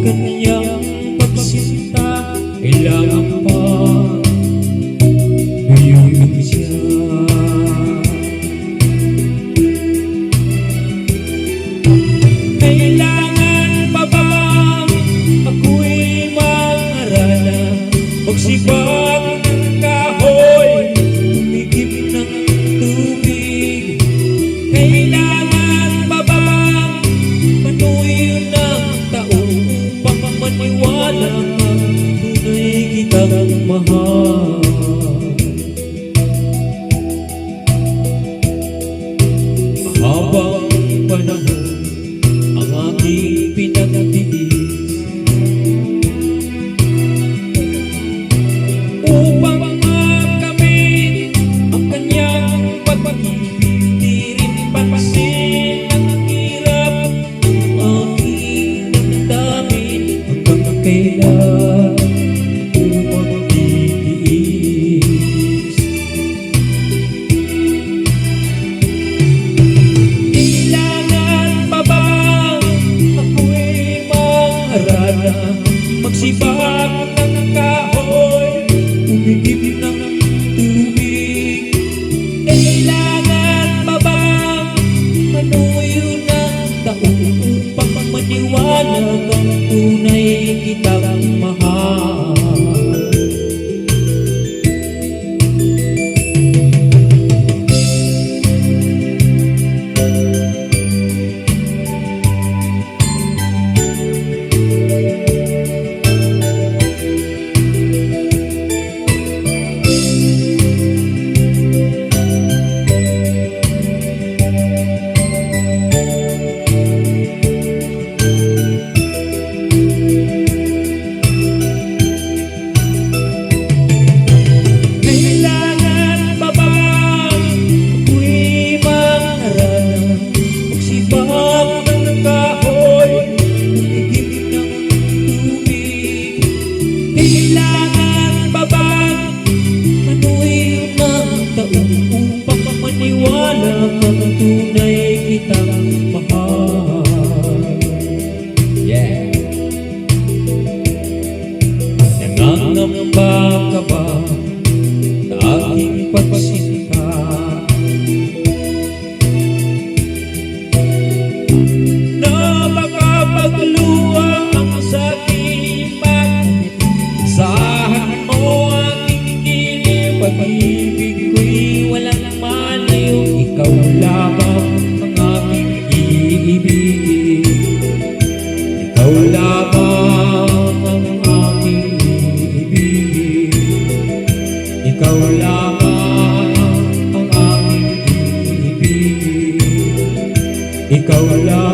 kanyang pagsinta, kailangan pa gayunin siya. Kailangan pa bang ako'y mangaralan, magsibak ng kahoy, umigib ng tubig? Kailangan pa bang manuyo ng taon upang maniwala kang tunay kitang mahal? Habang panahon ang aking pinagtiis upang makamit ang kanyang pag-ibig, di rin pansin ang hirap ng aking damdamin. Hanggang kailan ako magtitiis? Kailangan pa bang ako'y mangharana, magsibak ng kahoy, umigib ng tubig? Kailangan pa bang manuyo ng taon upang maniwala kang tunay kitang mahal? Kailangan pa bang ako'y mangharana, magsibak ng kahoy, umigib ng tubig? Kailangan pa bang manuyo ng taon upang maniwala kang tunay kitang mahal? Yeah. Nangangamba ka ba sa aking pagsinta? Na baka pagluwang ang sakit, pag-isahan mo aking kilim, pag-ibig ko'y walang maliw, ikaw lamang ang aking iibigin. Ikaw lamang ang aking iibigin. Ikaw lamang ang aking iibigin. Ikaw lamang